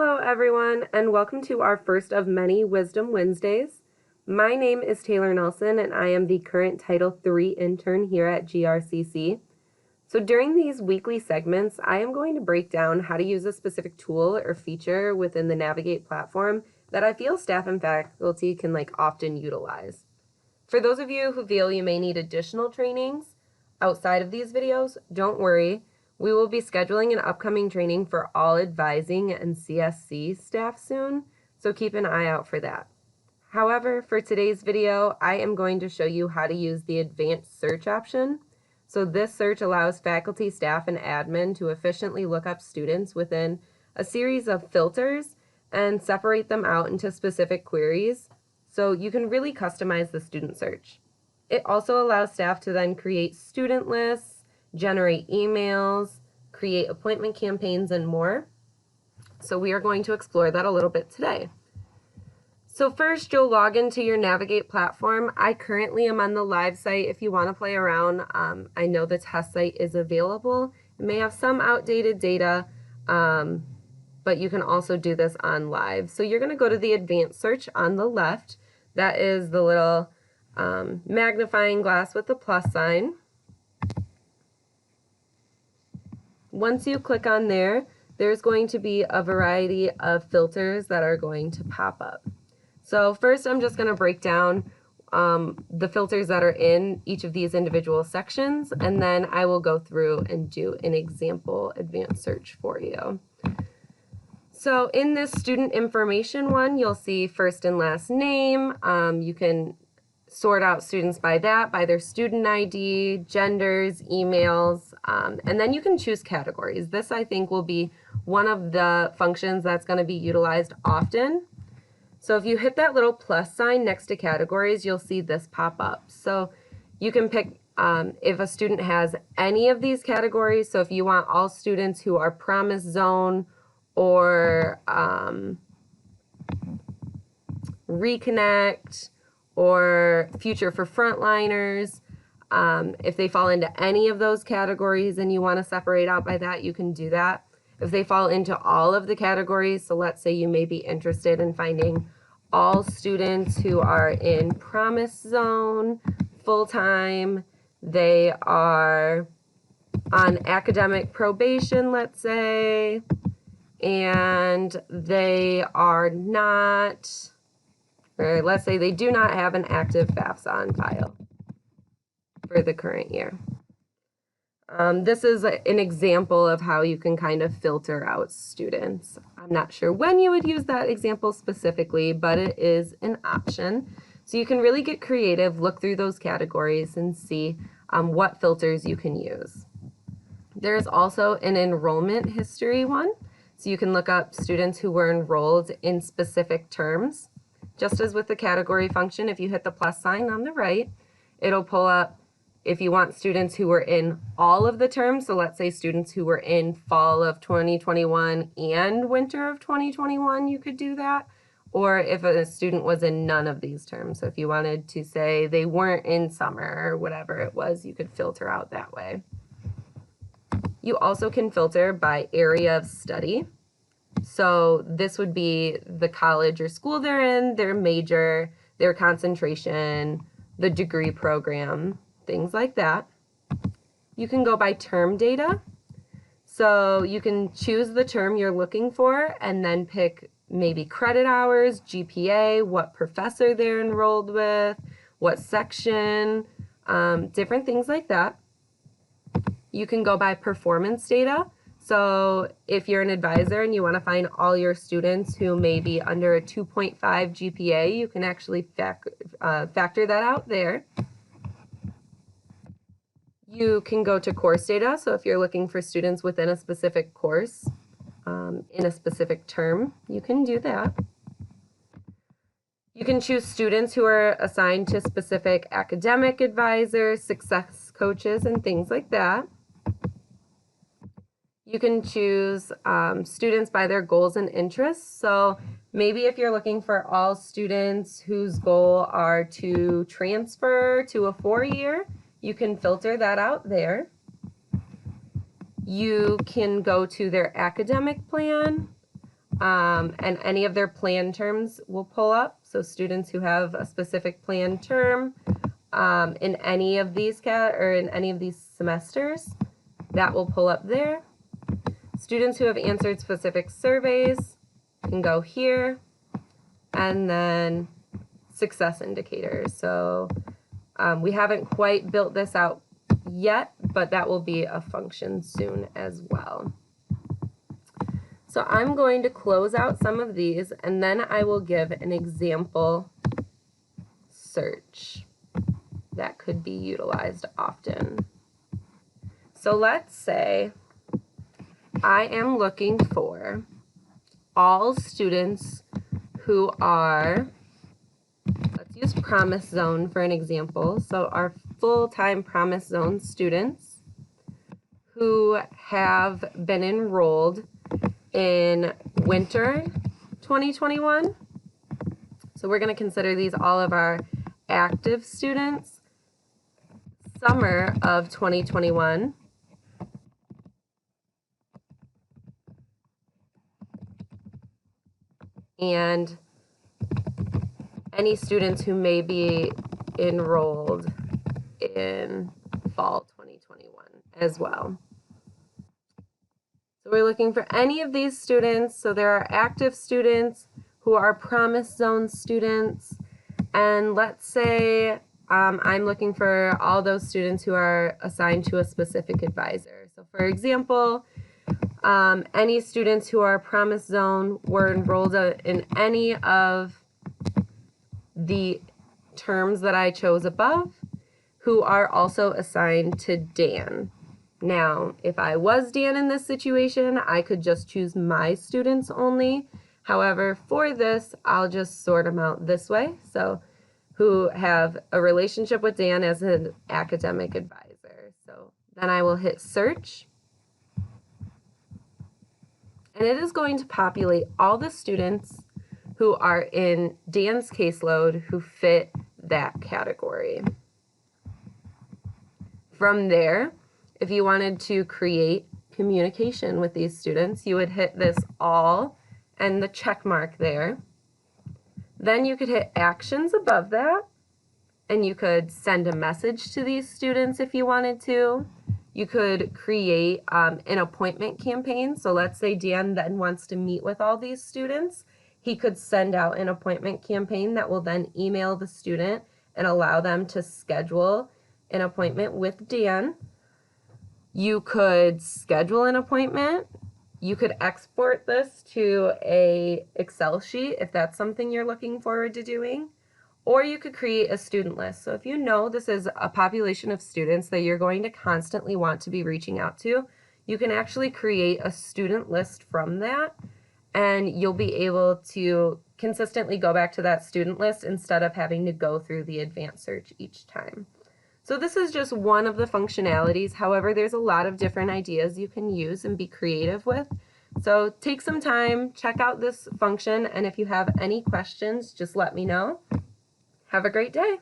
Hello everyone, and welcome to our first of many Wisdom Wednesdays. My name is Taylor Nelson, and I am the current Title III intern here at GRCC. So during these weekly segments, I am going to break down how to use a specific tool or feature within the Navigate platform that I feel staff and faculty can often utilize. For those of you who feel you may need additional trainings outside of these videos, don't worry. We will be scheduling an upcoming training for all advising and CSC staff soon, so keep an eye out for that. However, for today's video, I am going to show you how to use the advanced search option. So this search allows faculty, staff, and admin to efficiently look up students within a series of filters and separate them out into specific queries, so you can really customize the student search. It also allows staff to then create student lists, generate emails, create appointment campaigns, and more. So we are going to explore that a little bit today. So first, you'll log into your Navigate platform. I currently am on the live site. If you want to play around, I know the test site is available. It may have some outdated data, but you can also do this on live. So you're going to go to the advanced search on the left. That is the little magnifying glass with the plus sign. Once you click on there, there's going to be a variety of filters that are going to pop up. So first, I'm just going to break down the filters that are in each of these individual sections, and then I will go through and do an example advanced search for you. So in this student information one, you'll see first and last name. You can sort out students by that, by their student ID, genders, emails, and then you can choose categories. This, I think, will be one of the functions that's going to be utilized often. So if you hit that little plus sign next to categories, you'll see this pop up. So you can pick if a student has any of these categories. So if you want all students who are Promise Zone or Reconnect, or Future for Frontliners. If they fall into any of those categories and you want to separate out by that, you can do that. If they fall into all of the categories, so let's say you may be interested in finding all students who are in Promise Zone, full-time, they are on academic probation, let's say, and they are not, or let's say they do not have an active FAFSA on file for the current year. This is an example of how you can kind of filter out students. I'm not sure when you would use that example specifically, but it is an option. So you can really get creative, look through those categories, and see what filters you can use. There's also an enrollment history one. So you can look up students who were enrolled in specific terms. Just as with the category function, if you hit the plus sign on the right, it'll pull up if you want students who were in all of the terms. So let's say students who were in fall of 2021 and winter of 2021, you could do that. Or if a student was in none of these terms. So if you wanted to say they weren't in summer or whatever it was, you could filter out that way. You also can filter by area of study. So this would be the college or school they're in, their major, their concentration, the degree program, things like that. You can go by term data. So you can choose the term you're looking for and then pick maybe credit hours, GPA, what professor they're enrolled with, what section, different things like that. You can go by performance data. So if you're an advisor and you want to find all your students who may be under a 2.5 GPA, you can actually factor that out there. You can go to course data. So if you're looking for students within a specific course, in a specific term, you can do that. You can choose students who are assigned to specific academic advisors, success coaches, and things like that. You can choose students by their goals and interests. So maybe if you're looking for all students whose goal are to transfer to a 4-year, you can filter that out there. You can go to their academic plan. and any of their plan terms will pull up. So students who have a specific plan term in any of these in any of these semesters, that will pull up there. Students who have answered specific surveys can go here, and then success indicators. So we haven't quite built this out yet, but that will be a function soon as well. So I'm going to close out some of these, and then I will give an example search that could be utilized often. So let's say I am looking for all students who are, let's use Promise Zone for an example. So our full-time Promise Zone students who have been enrolled in winter 2021. So we're going to consider these all of our active students. Summer of 2021. And any students who may be enrolled in fall 2021 as well. So we're looking for any of these students. So there are active students who are Promise Zone students. And let's say I'm looking for all those students who are assigned to a specific advisor. So for example, any students who are Promise Zone were enrolled in any of the terms that I chose above, who are also assigned to Dan. Now, if I was Dan in this situation, I could just choose my students only. However, for this, I'll just sort them out this way. So who have a relationship with Dan as an academic advisor. So then I will hit search. And it is going to populate all the students who are in Dan's caseload who fit that category. From there, if you wanted to create communication with these students, you would hit this all and the check mark there. Then you could hit actions above that, and you could send a message to these students if you wanted to. You could create an appointment campaign. So let's say Dan then wants to meet with all these students. He could send out an appointment campaign that will then email the student and allow them to schedule an appointment with Dan. You could schedule an appointment. You could export this to an Excel sheet if that's something you're looking forward to doing. Or you could create a student list. So if you know this is a population of students that you're going to constantly want to be reaching out to, you can actually create a student list from that, and you'll be able to consistently go back to that student list instead of having to go through the advanced search each time. So this is just one of the functionalities. However, there's a lot of different ideas you can use and be creative with. So take some time, check out this function, and if you have any questions, just let me know. Have a great day.